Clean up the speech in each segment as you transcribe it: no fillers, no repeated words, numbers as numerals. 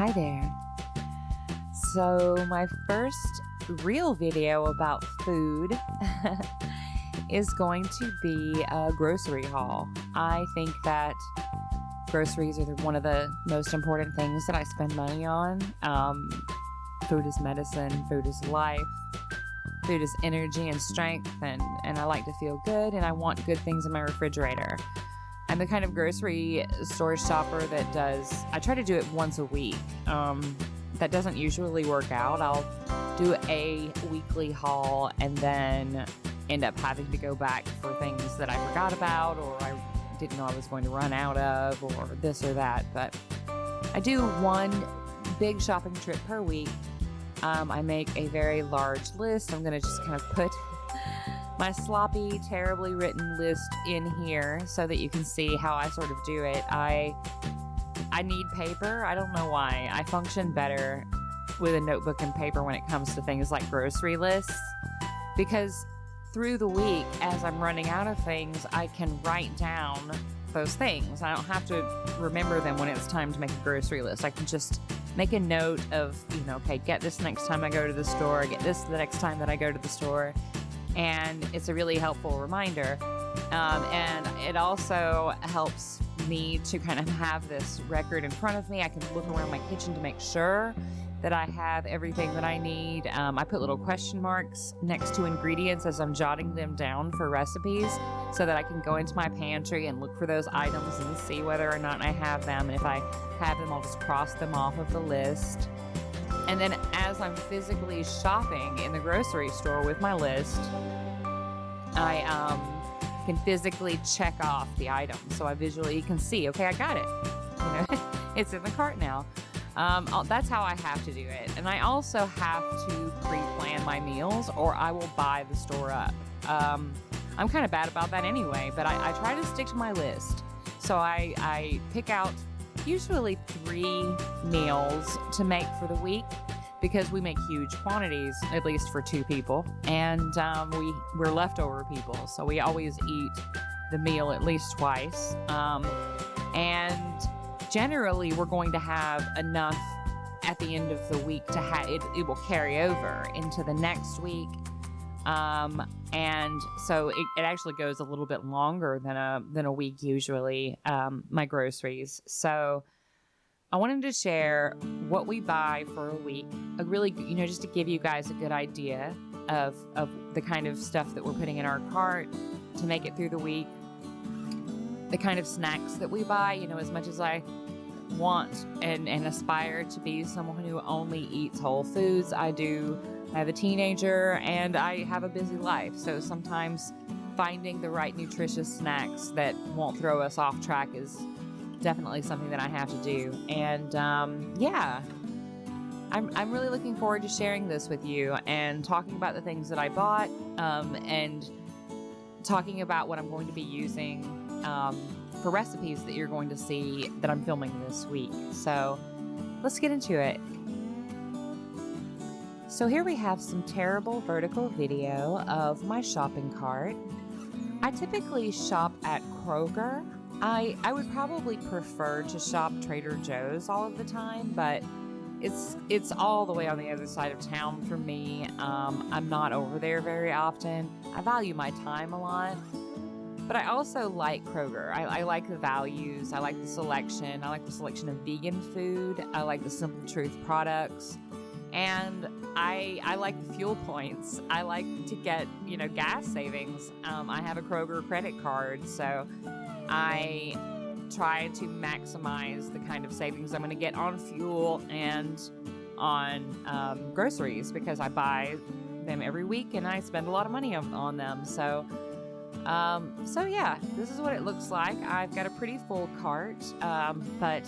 Hi there. So my first real video about food is going to be a grocery haul. I think that groceries are one of the most important things that I spend money on. Food is medicine, food is life, food is energy and strength, and I like to feel good, and I want good things in my refrigerator. I'm the kind of grocery store shopper that I try to do it once a week. That doesn't usually work out. I'll do a weekly haul and then end up having to go back for things that I forgot about or I didn't know I was going to run out of or this or that. But I do one big shopping trip per week. I make a very large list. I'm going to just kind of put my sloppy, terribly written list in here so that you can see how I sort of do it. I need paper. I don't know why. I function better with a notebook and paper when it comes to things like grocery lists, because through the week, as I'm running out of things, I can write down those things. I don't have to remember them when it's time to make a grocery list. I can just make a note of, okay, get this next time I go to the store, get this the next time that I go to the store. And it's a really helpful reminder. And it also helps me to kind of have this record in front of me. I can look around my kitchen to make sure that I have everything that I need. I put little question marks next to ingredients as I'm jotting them down for recipes so that I can go into my pantry and look for those items and see whether or not I have them. And if I have them, I'll just cross them off of the list. And then as I'm physically shopping in the grocery store with my list, I can physically check off the items. So I visually can see, okay, I got it. It's in the cart now. That's how I have to do it. And I also have to pre-plan my meals or I will buy the store up. I'm kind of bad about that anyway, but I try to stick to my list. So I pick out usually 3 meals to make for the week because we make huge quantities, at least for 2 people. And we're leftover people, so we always eat the meal at least twice. And generally, we're going to have enough at the end of the week to have it will carry over into the next week. And so it actually goes a little bit longer than a week usually, my groceries. So I wanted to share what we buy for a week, just to give you guys a good idea of the kind of stuff that we're putting in our cart to make it through the week, the kind of snacks that we buy, as much as I want and aspire to be someone who only eats whole foods. I have a teenager and I have a busy life. So sometimes finding the right nutritious snacks that won't throw us off track is definitely something that I have to do. And I'm really looking forward to sharing this with you and talking about the things that I bought and talking about what I'm going to be using for recipes that you're going to see that I'm filming this week. So let's get into it. So here we have some terrible vertical video of my shopping cart. I typically shop at Kroger. I would probably prefer to shop Trader Joe's all of the time, but it's all the way on the other side of town for me. I'm not over there very often. I value my time a lot, but I also like Kroger. I like the values. I like the selection. I like the selection of vegan food. I like the Simple Truth products. And I like the fuel points. I like to get, gas savings. I have a Kroger credit card, so I try to maximize the kind of savings I'm going to get on fuel and on groceries because I buy them every week and I spend a lot of money on them. So yeah, this is what it looks like. I've got a pretty full cart, but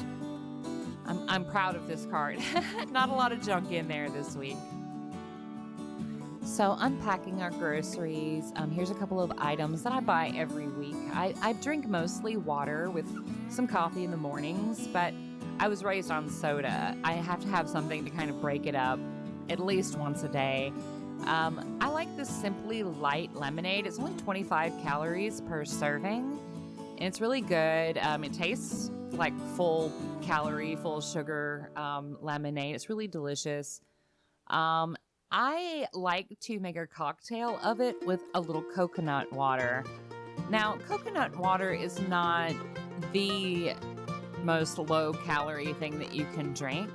I'm proud of this cart. Not a lot of junk in there this week. So unpacking our groceries, here's a couple of items that I buy every week. I drink mostly water with some coffee in the mornings, but I was raised on soda. I have to have something to kind of break it up at least once a day. I like the Simply Light lemonade. It's only 25 calories per serving, and it's really good. It tastes like full calorie, full sugar lemonade. It's really delicious. I like to make a cocktail of it with a little coconut water. Now, coconut water is not the most low-calorie thing that you can drink.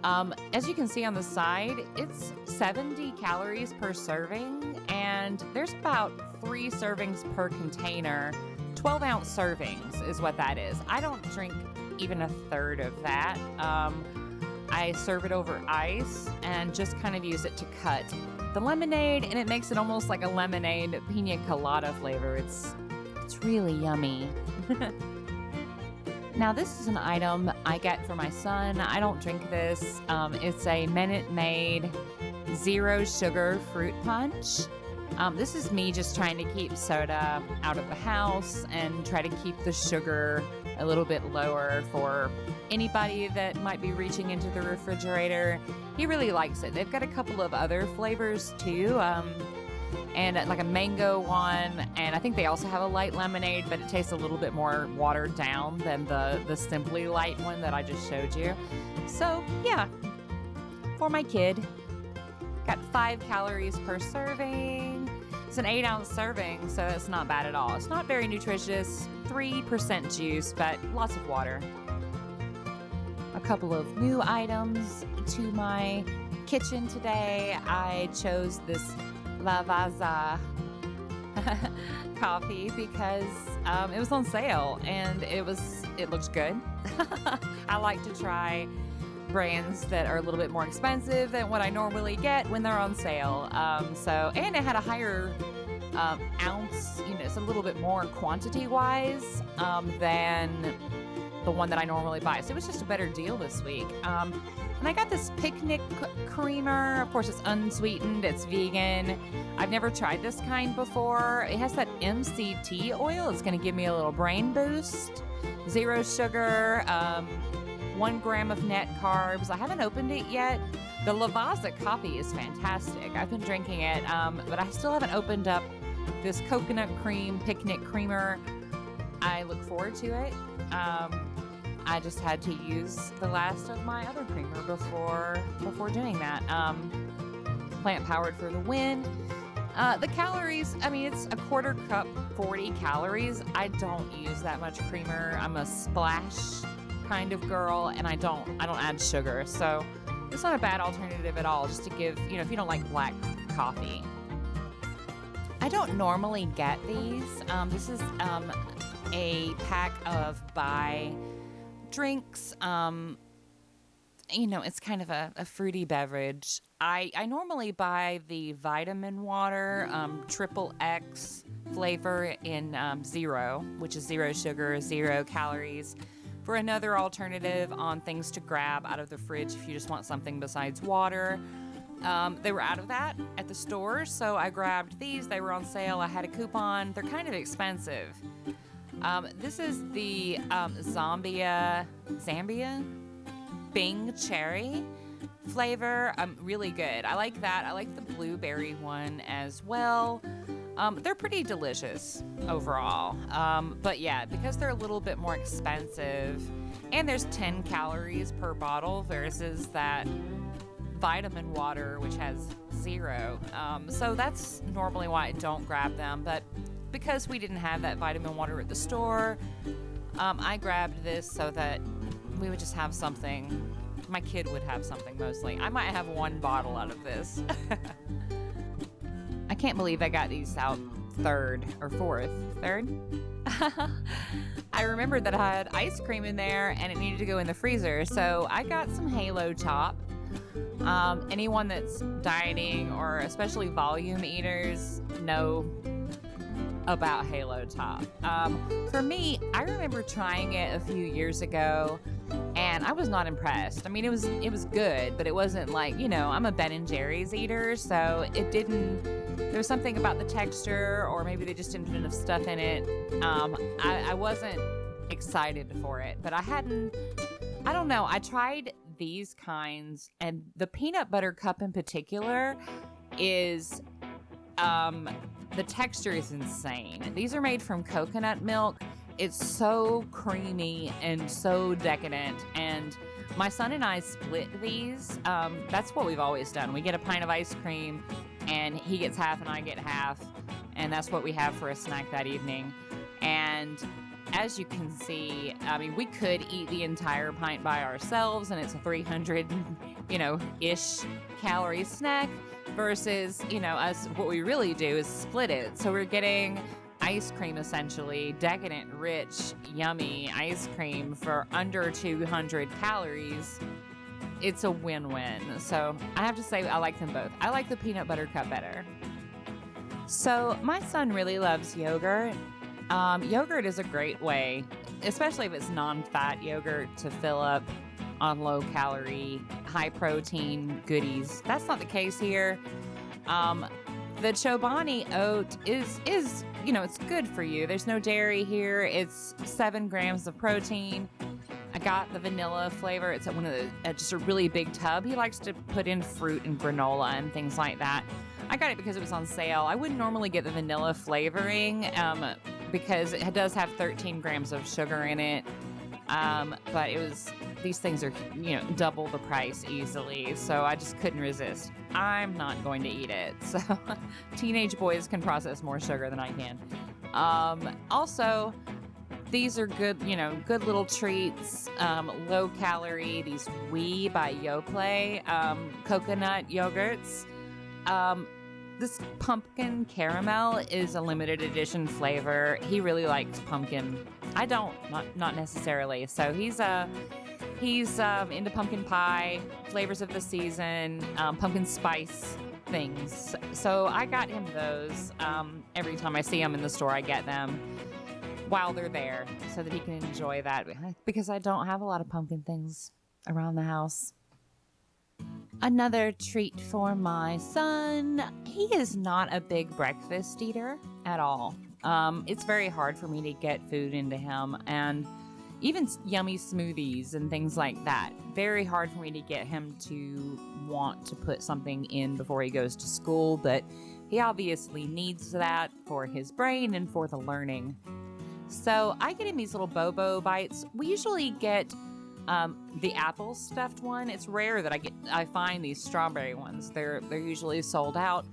As you can see on the side, it's 70 calories per serving, and there's about 3 servings per container. 12-ounce servings is what that is. I don't drink even a third of that. I serve it over ice and just kind of use it to cut the lemonade, and it makes it almost like a lemonade pina colada flavor. It's really yummy. Now, this is an item I get for my son. I don't drink this. It's a Minute Maid zero sugar fruit punch. This is me just trying to keep soda out of the house and try to keep the sugar a little bit lower for anybody that might be reaching into the refrigerator. He really likes it. They've got a couple of other flavors too, and like a mango one, and I think they also have a light lemonade, but it tastes a little bit more watered down than the Simply Light one that I just showed you. So yeah, for my kid. Got 5 calories per serving. It's an 8-ounce serving, so it's not bad at all. It's not very nutritious, 3% juice, but lots of water. A couple of new items to my kitchen today. I chose this Lavazza coffee because it was on sale and it looks good. I like to try brands that are a little bit more expensive than what I normally get when they're on sale. And it had a higher ounce, it's a little bit more quantity-wise than the one that I normally buy. So it was just a better deal this week. And I got this picnic creamer. Of course, it's unsweetened. It's vegan. I've never tried this kind before. It has that MCT oil. It's going to give me a little brain boost. 0 sugar. 1 gram of net carbs. I haven't opened it yet. The Lavazza coffee is fantastic. I've been drinking it, but I still haven't opened up this coconut cream picnic creamer. I look forward to it. I just had to use the last of my other creamer before doing that. Plant powered for the win. The calories, it's a quarter cup, 40 calories. I don't use that much creamer. I'm a splash kind of girl, and I don't add sugar, so it's not a bad alternative at all, just to give, if you don't like black coffee. I don't normally get these. This is a pack of Bai drinks. It's kind of a fruity beverage. I normally buy the vitamin water, triple X flavor in 0, which is 0 sugar, 0 calories. For another alternative on things to grab out of the fridge if you just want something besides water. They were out of that at the store, so I grabbed these. They were on sale. I had a coupon. They're kind of expensive. This is the Zambia Bing Cherry flavor. Really good. I like that. I like the blueberry one as well. They're pretty delicious overall. But yeah, because they're a little bit more expensive, and there's 10 calories per bottle versus that vitamin water, which has 0. So that's normally why I don't grab them. But because we didn't have that vitamin water at the store, I grabbed this so that we would just have something. My kid would have something mostly. I might have 1 bottle out of this. I can't believe I got these out 3rd or 4th. 3rd? I remembered that I had ice cream in there and it needed to go in the freezer, so I got some Halo Top. Anyone that's dieting or especially volume eaters know about Halo Top. For me, I remember trying it a few years ago, and I was not impressed. It was good, but it wasn't like, I'm a Ben & Jerry's eater, so there was something about the texture, or maybe they just didn't put enough stuff in it. I wasn't excited for it, but I don't know. I tried these kinds, and the peanut butter cup in particular is, the texture is insane. These are made from coconut milk, It's so creamy and so decadent. And my son and I split these. That's what we've always done. We get a pint of ice cream and he gets half and I get half. And that's what we have for a snack that evening. And as you can see, I mean, we could eat the entire pint by ourselves and it's a 300, ish calorie snack versus, us, what we really do is split it. So we're getting ice cream, essentially, decadent, rich, yummy ice cream for under 200 calories. It's a win-win. So I have to say I like them both. I like the peanut butter cup better. So my son really loves yogurt. Yogurt is a great way, especially if it's non-fat yogurt, to fill up on low-calorie, high-protein goodies. That's not the case here. The Chobani oat is it's good for you. There's no dairy here. It's 7 grams of protein. I got the vanilla flavor. It's one of the just a really big tub. He likes to put in fruit and granola and things like that. I got it because it was on sale. I wouldn't normally get the vanilla flavoring because it does have 13 grams of sugar in it. But these things are, double the price easily. So I just couldn't resist. I'm not going to eat it. So teenage boys can process more sugar than I can. Also, these are good, good little treats, low calorie, these Oui by Yoplait, coconut yogurts. This pumpkin caramel is a limited edition flavor. He really likes pumpkin. I don't, not necessarily. So he's into pumpkin pie, flavors of the season, pumpkin spice things. So I got him those. Every time I see them in the store, I get them while they're there so that he can enjoy that, because I don't have a lot of pumpkin things around the house. Another treat for my son. He is not a big breakfast eater at all. It's very hard for me to get food into him, and even yummy smoothies and things like that. Very hard for me to get him to want to put something in before he goes to school, but he obviously needs that for his brain and for the learning. So I get him these little Bobo bites. We usually get the apple stuffed one. It's rare that I find these strawberry ones. They're usually sold out.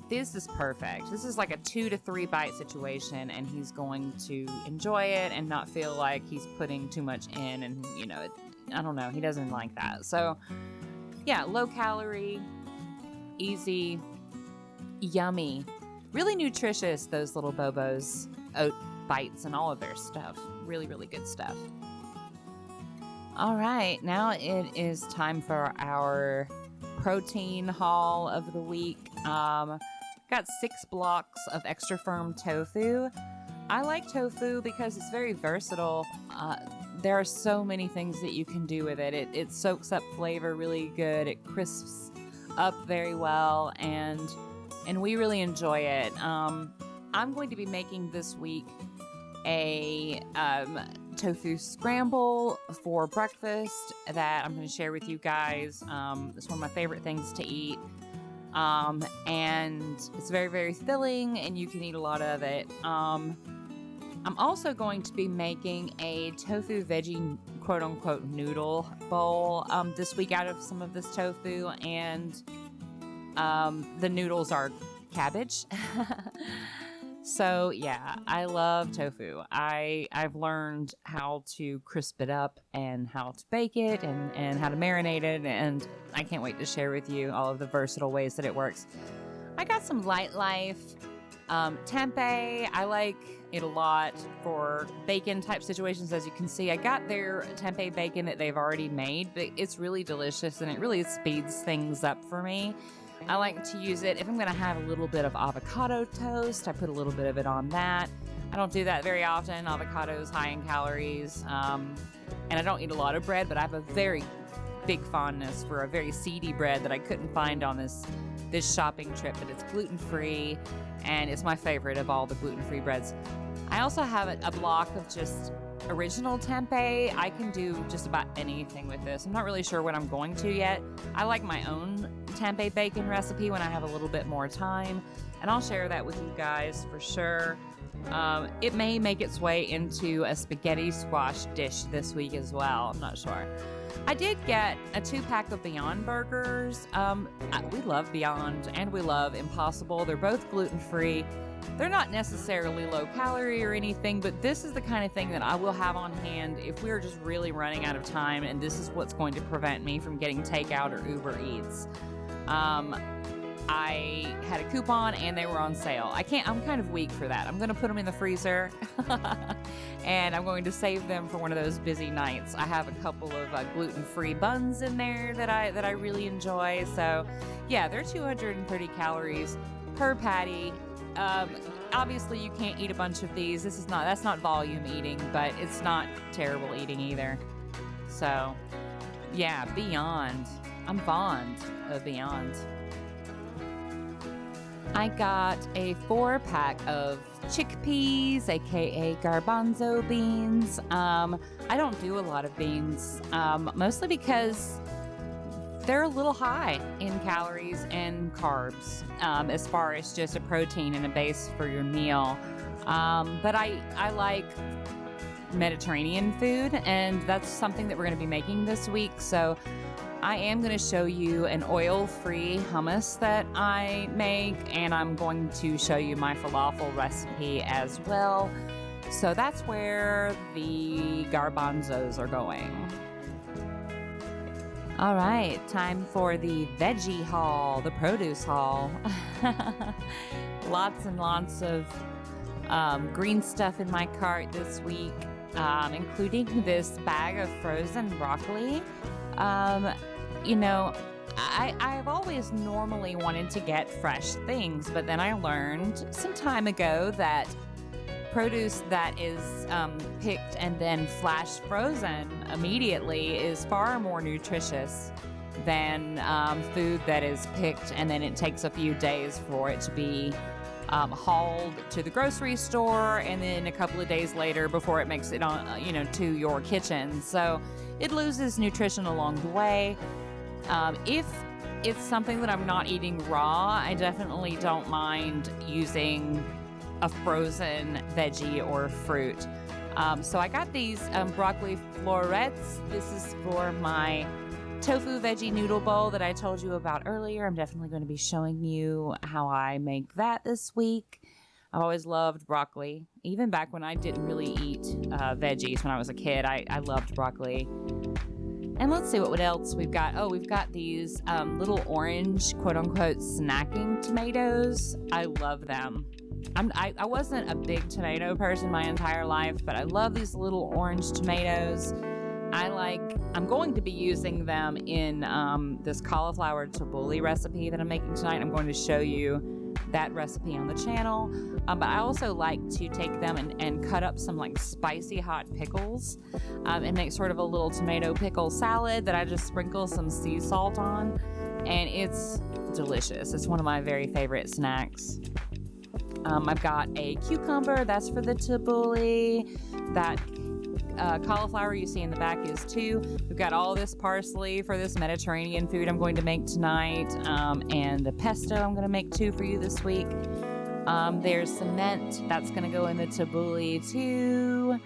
This is perfect. This is like a 2 to 3 bite situation, and he's going to enjoy it and not feel like he's putting too much in. And I don't know. He doesn't like that. So yeah, low calorie, easy, yummy, really nutritious. Those little Bobos oat bites and all of their stuff. Really, really good stuff. All right, now it is time for our protein haul of the week. Got 6 blocks of extra firm tofu. I like tofu because it's very versatile. There are so many things that you can do with it. It soaks up flavor really good. It crisps up very well, and we really enjoy it. I'm going to be making this week a tofu scramble for breakfast that I'm going to share with you guys. It's one of my favorite things to eat. And it's very, very filling, and you can eat a lot of it. I'm also going to be making a tofu veggie quote-unquote noodle bowl this week out of some of this tofu, and the noodles are cabbage. So yeah, I love tofu. I've learned how to crisp it up and how to bake it and how to marinate it, and I can't wait to share with you all of the versatile ways that it works. I got some Light Life tempeh. I like it a lot for bacon type situations. As you can see, I got their tempeh bacon that they've already made, but it's really delicious and it really speeds things up for me. I like to use it if I'm going to have a little bit of avocado toast. I put a little bit of it on that. I don't do that very often. Avocado's high in calories. And I don't eat a lot of bread, but I have a very big fondness for a very seedy bread that I couldn't find on this shopping trip, but it's gluten-free, and it's my favorite of all the gluten-free breads. I also have a block of just original tempeh. I can do just about anything with this. I'm not really sure what I'm going to yet. I like my own tempeh bacon recipe when I have a little bit more time, and I'll share that with you guys for sure. It may make its way into a spaghetti squash dish this week as well. I'm not sure. I did get a 2-pack of Beyond Burgers. We love Beyond and we love Impossible. They're both gluten-free. They're not necessarily low-calorie or anything, but this is the kind of thing that I will have on hand if we're just really running out of time, and this is what's going to prevent me from getting takeout or Uber Eats. I had a coupon and they were on sale. I'm kind of weak for that. I'm going to put them in the freezer and I'm going to save them for one of those busy nights. I have a couple of gluten-free buns in there that I really enjoy. So yeah, they're 230 calories per patty. Obviously you can't eat a bunch of these. That's not volume eating, but it's not terrible eating either. So yeah, Beyond. I'm fond of Beyond. I got a 4-pack of chickpeas, aka garbanzo beans. I don't do a lot of beans, mostly because they're a little high in calories and carbs, as far as just a protein and a base for your meal. But I like Mediterranean food, and that's something that we're going to be making this week. So I am going to show you an oil-free hummus that I make, and I'm going to show you my falafel recipe as well. So that's where the garbanzos are going. All right, time for the veggie haul, the produce haul. Lots and lots of green stuff in my cart this week, including this bag of frozen broccoli. I've always normally wanted to get fresh things, but then I learned some time ago that produce that is picked and then flash frozen immediately is far more nutritious than food that is picked and then it takes a few days for it to be hauled to the grocery store, and then a couple of days later before it makes it on, to your kitchen. So it loses nutrition along the way. If it's something that I'm not eating raw, I definitely don't mind using a frozen veggie or fruit. So I got these broccoli florets. This is for my tofu veggie noodle bowl that I told you about earlier. I'm definitely going to be showing you how I make that this week. I've always loved broccoli. Even back when I didn't really eat veggies when I was a kid, I loved broccoli. And let's see what else we've got. Oh, we've got these little orange, quote-unquote, snacking tomatoes. I love them. I wasn't a big tomato person my entire life, but I love these little orange tomatoes. I'm going to be using them in this cauliflower tabbouleh recipe that I'm making tonight. I'm going to show you that recipe on the channel. But I also like to take them and cut up some spicy hot pickles and make sort of a little tomato pickle salad that I just sprinkle some sea salt on. And it's delicious. It's one of my very favorite snacks. I've got a cucumber, that's for the tabbouleh. That cauliflower you see in the back is too. We've got all this parsley for this Mediterranean food I'm going to make tonight, and the pesto I'm going to make too for you this week. There's some mint that's going to go in the tabbouleh too.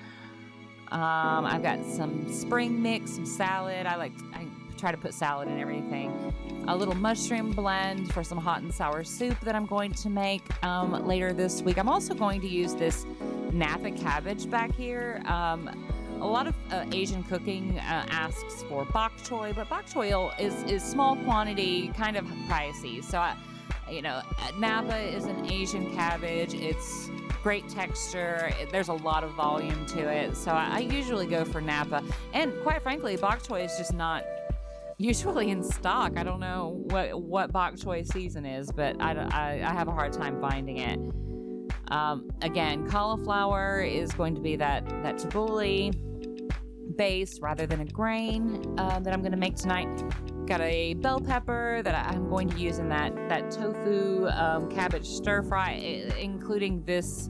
I've got some spring mix, some salad. I try to put salad in everything. A little mushroom blend for some hot and sour soup that I'm going to make later this week. I'm also going to use this Napa cabbage back here. A lot of Asian cooking asks for bok choy, but bok choy is small quantity, kind of pricey. So, Napa is an Asian cabbage. It's great texture. There's a lot of volume to it. So I usually go for Napa. And quite frankly, bok choy is just not usually in stock. I don't know what bok choy season is, but I have a hard time finding it. Again, cauliflower is going to be that tabbouleh base rather than a grain that I'm going to make tonight. Got a bell pepper that I'm going to use in that tofu cabbage stir fry, including this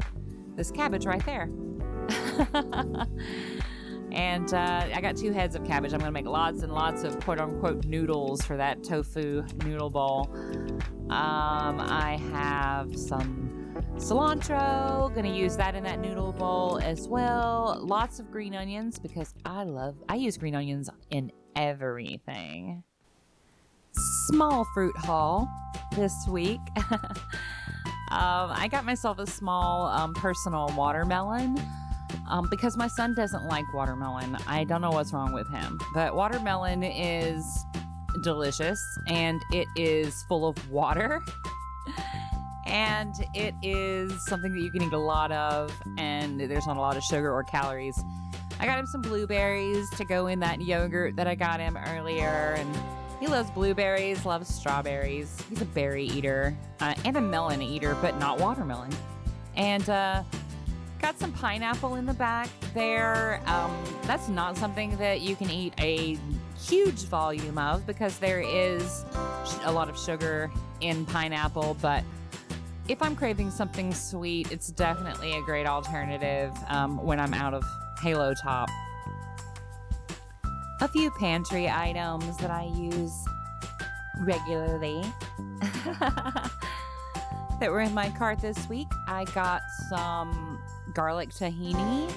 cabbage right there. And I got 2 heads of cabbage. I'm going to make lots and lots of quote-unquote noodles for that tofu noodle bowl. I have some cilantro, gonna use that in that noodle bowl as well. Lots of green onions because I use green onions in everything. Small fruit haul this week. I got myself a small personal watermelon because my son doesn't like watermelon. I don't know what's wrong with him, but watermelon is delicious and it is full of water and it is something that you can eat a lot of, and there's not a lot of sugar or calories. I got him some blueberries to go in that yogurt that I got him earlier, and he loves blueberries, loves strawberries. He's a berry eater and a melon eater, but not watermelon. And got some pineapple in the back there. That's not something that you can eat a huge volume of because there is a lot of sugar in pineapple. But if I'm craving something sweet, it's definitely a great alternative when I'm out of Halo Top. A few pantry items that I use regularly that were in my cart this week. I got some garlic tahini.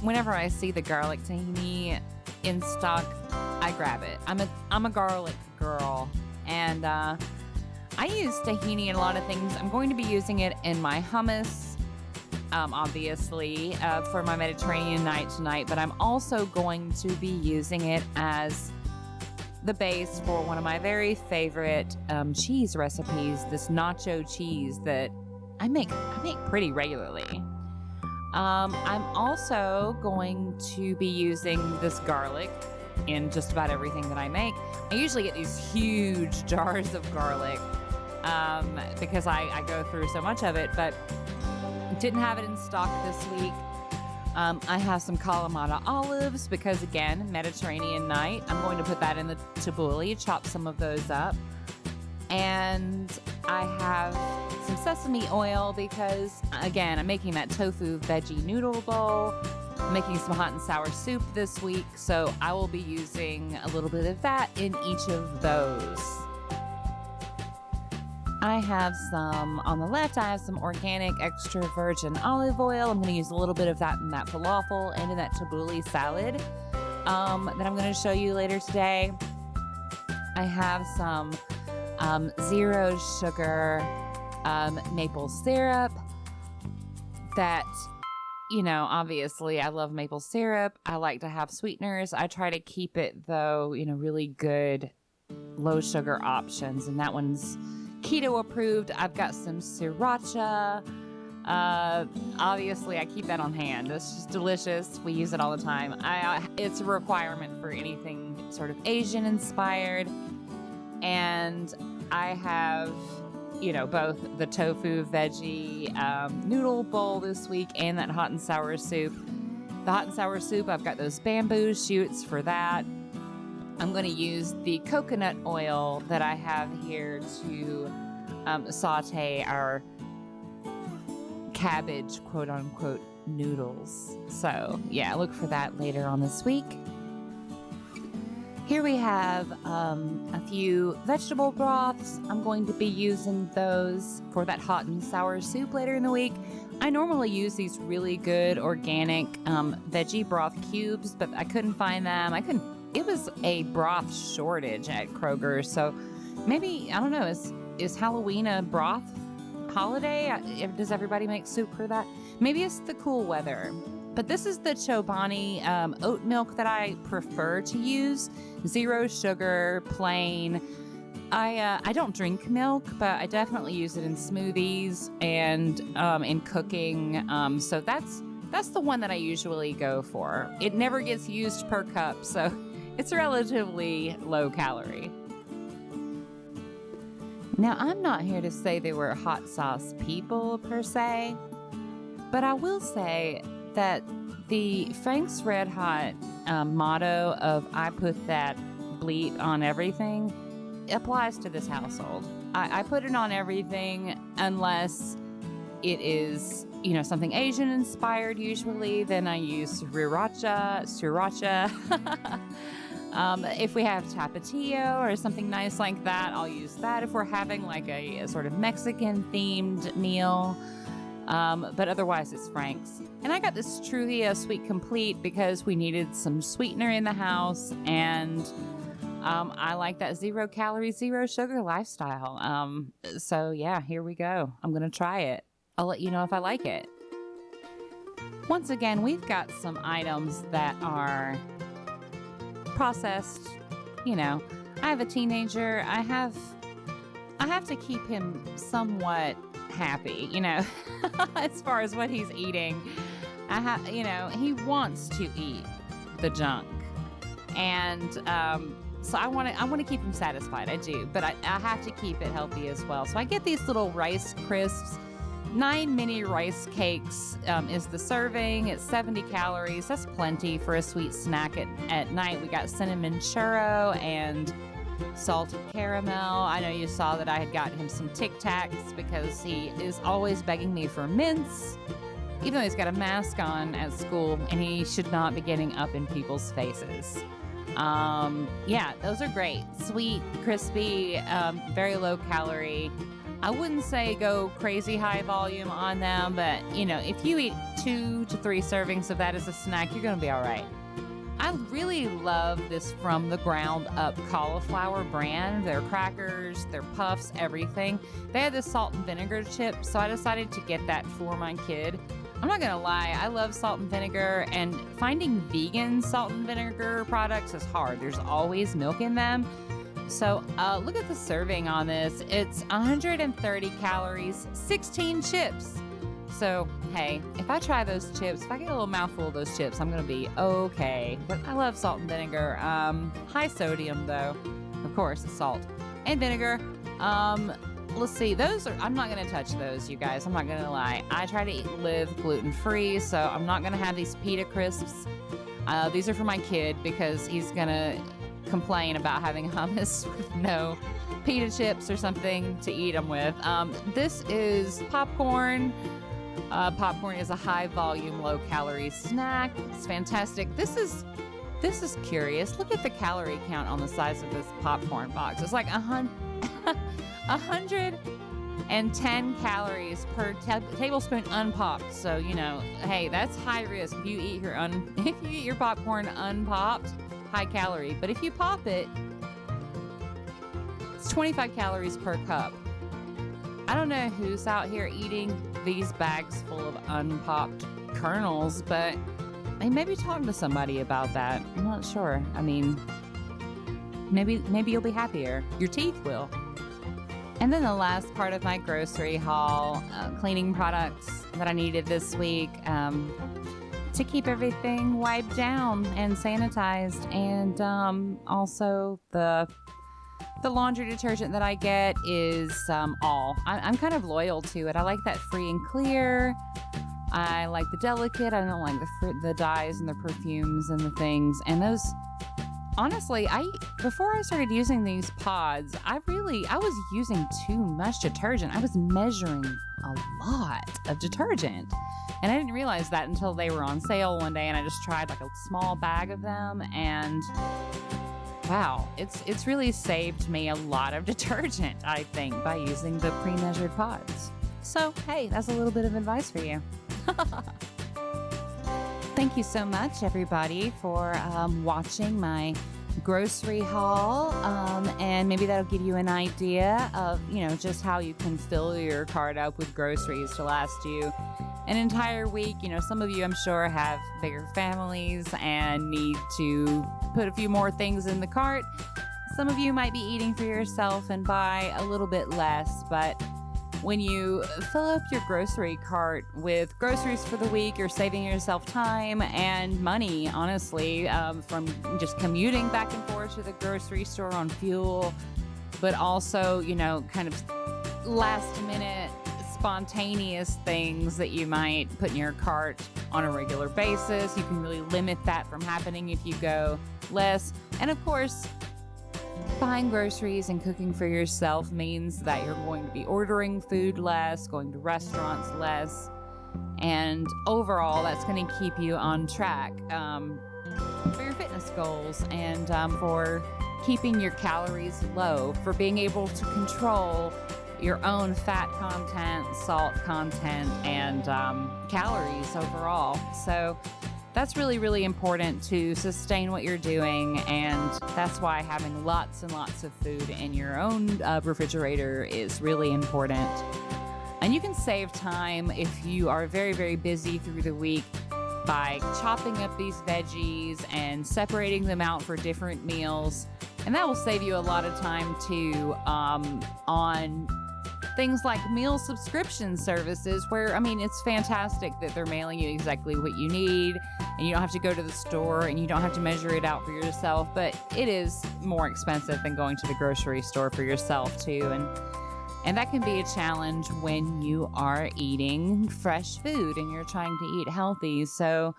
Whenever I see the garlic tahini in stock, I grab it. I'm a garlic girl, and I use tahini in a lot of things. I'm going to be using it in my hummus, obviously, for my Mediterranean night tonight, but I'm also going to be using it as the base for one of my very favorite cheese recipes, this nacho cheese that I make pretty regularly. I'm also going to be using this garlic in just about everything that I make. I usually get these huge jars of garlic because I go through so much of it, but didn't have it in stock this week. I have some Kalamata olives because, again, Mediterranean night. I'm going to put that in the tabbouleh, chop some of those up. And I have some sesame oil because, again, I'm making that tofu veggie noodle bowl. I'm making some hot and sour soup this week, so I will be using a little bit of that in each of those. I have some, on the left, I have some organic extra virgin olive oil. I'm going to use a little bit of that in that falafel and in that tabbouleh salad that I'm going to show you later today. I have some zero sugar maple syrup that, you know, obviously I love maple syrup. I like to have sweeteners. I try to keep it, though, you know, really good low sugar options, and that one's keto approved. I've got some sriracha. Obviously, I keep that on hand. It's just delicious. We use it all the time. It's a requirement for anything sort of Asian inspired. And I have, you know, both the tofu veggie noodle bowl this week and that hot and sour soup. The hot and sour soup, I've got those bamboo shoots for that. I'm going to use the coconut oil that I have here to saute our cabbage, quote unquote, noodles. So yeah, look for that later on this week. Here we have a few vegetable broths. I'm going to be using those for that hot and sour soup later in the week. I normally use these really good organic veggie broth cubes, but I couldn't find them. It was a broth shortage at Kroger, so maybe, I don't know, is Halloween a broth holiday? Does everybody make soup for that? Maybe it's the cool weather. But this is the Chobani oat milk that I prefer to use. Zero sugar, plain. I don't drink milk, but I definitely use it in smoothies and in cooking. So that's the one that I usually go for. It never gets used per cup, so it's relatively low calorie. Now, I'm not here to say they were hot sauce people per se, but I will say that the Frank's Red Hot motto of I put that bleat on everything applies to this household. I put it on everything unless it is, you know, something Asian inspired usually. Then I use sriracha. If we have tapatio or something nice like that, I'll use that if we're having like a sort of Mexican themed meal. But otherwise it's Frank's. And I got this Truvia Sweet Complete because we needed some sweetener in the house, and I like that 0 calorie, 0 sugar lifestyle. So yeah, here we go. I'm going to try it. I'll let you know if I like it. Once again, we've got some items that are processed. You know, I have a teenager. I have to keep him somewhat happy, you know, as far as what he's eating. He wants to eat the junk. And so I want to keep him satisfied. I do, but I have to keep it healthy as well. So I get these little Rice Crisps. 9 mini rice cakes is the serving. It's 70 calories. That's plenty for a sweet snack at night. We got cinnamon churro and salted caramel. I know you saw that I had got him some Tic Tacs because he is always begging me for mints, even though he's got a mask on at school and he should not be getting up in people's faces. Yeah, those are great. Sweet, crispy, very low calorie. I wouldn't say go crazy high volume on them, but if you eat 2 to 3 servings of that as a snack, you're going to be all right. I really love this From the Ground Up cauliflower brand. Their crackers, their puffs, everything. They had this salt and vinegar chip, so I decided to get that for my kid. I'm not going to lie, I love salt and vinegar, and finding vegan salt and vinegar products is hard. There's always milk in them. So look at the serving on this. It's 130 calories, 16 chips. So, hey, if I try those chips, if I get a little mouthful of those chips, I'm going to be okay. But I love salt and vinegar. High sodium, though. Of course, it's salt and vinegar. Let's see. I'm not going to touch those, you guys. I'm not going to lie. I try to live gluten-free, so I'm not going to have these pita crisps. These are for my kid because he's going to complain about having hummus with no pita chips or something to eat them with. This is popcorn. Popcorn is a high volume, low calorie snack. It's fantastic. This is curious. Look at the calorie count on the size of this popcorn box. It's like 110 calories per tablespoon unpopped. So, hey, that's high risk. If you eat your popcorn unpopped, high calorie. But if you pop it, it's 25 calories per cup. I don't know who's out here eating these bags full of unpopped kernels, but maybe talk to somebody about that. I'm not sure. I mean, maybe you'll be happier. Your teeth will. And then the last part of my grocery haul, cleaning products that I needed this week to keep everything wiped down and sanitized. And also the laundry detergent that I get is All. I'm kind of loyal to it. I like that free and clear. I like the delicate. I don't like the dyes and the perfumes and the things. And those, honestly, before I started using these pods, I was using too much detergent. I was measuring a lot of detergent. And I didn't realize that until they were on sale one day, and I just tried like a small bag of them, and wow, it's really saved me a lot of detergent, I think, by using the pre-measured pods. So, hey, that's a little bit of advice for you. Thank you so much, everybody, for watching my grocery haul, and maybe that'll give you an idea of, just how you can fill your cart up with groceries to last you an entire week. Some of you, I'm sure, have bigger families and need to put a few more things in the cart. Some of you might be eating for yourself and buy a little bit less, but when you fill up your grocery cart with groceries for the week, you're saving yourself time and money, honestly, from just commuting back and forth to the grocery store on fuel, but also, kind of last minute spontaneous things that you might put in your cart on a regular basis. You can really limit that from happening if you go less. And of course, buying groceries and cooking for yourself means that you're going to be ordering food less, going to restaurants less, and overall that's going to keep you on track for your fitness goals and for keeping your calories low, for being able to control your own fat content, salt content, and calories overall. So that's really, really important to sustain what you're doing. And that's why having lots and lots of food in your own refrigerator is really important. And you can save time if you are very, very busy through the week by chopping up these veggies and separating them out for different meals. And that will save you a lot of time too on things like meal subscription services where, I mean, it's fantastic that they're mailing you exactly what you need and you don't have to go to the store and you don't have to measure it out for yourself, but it is more expensive than going to the grocery store for yourself too. And that can be a challenge when you are eating fresh food and you're trying to eat healthy. So,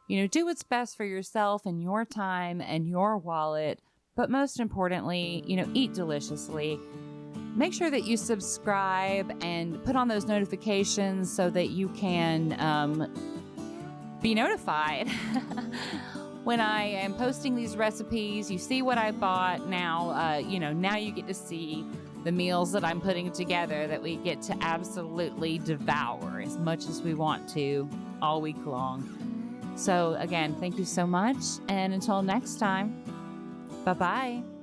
do what's best for yourself and your time and your wallet, but most importantly, eat deliciously. Make sure that you subscribe and put on those notifications so that you can be notified when I am posting these recipes. You see what I bought now. Now you get to see the meals that I'm putting together that we get to absolutely devour as much as we want to all week long. So again, thank you so much. And until next time, bye-bye.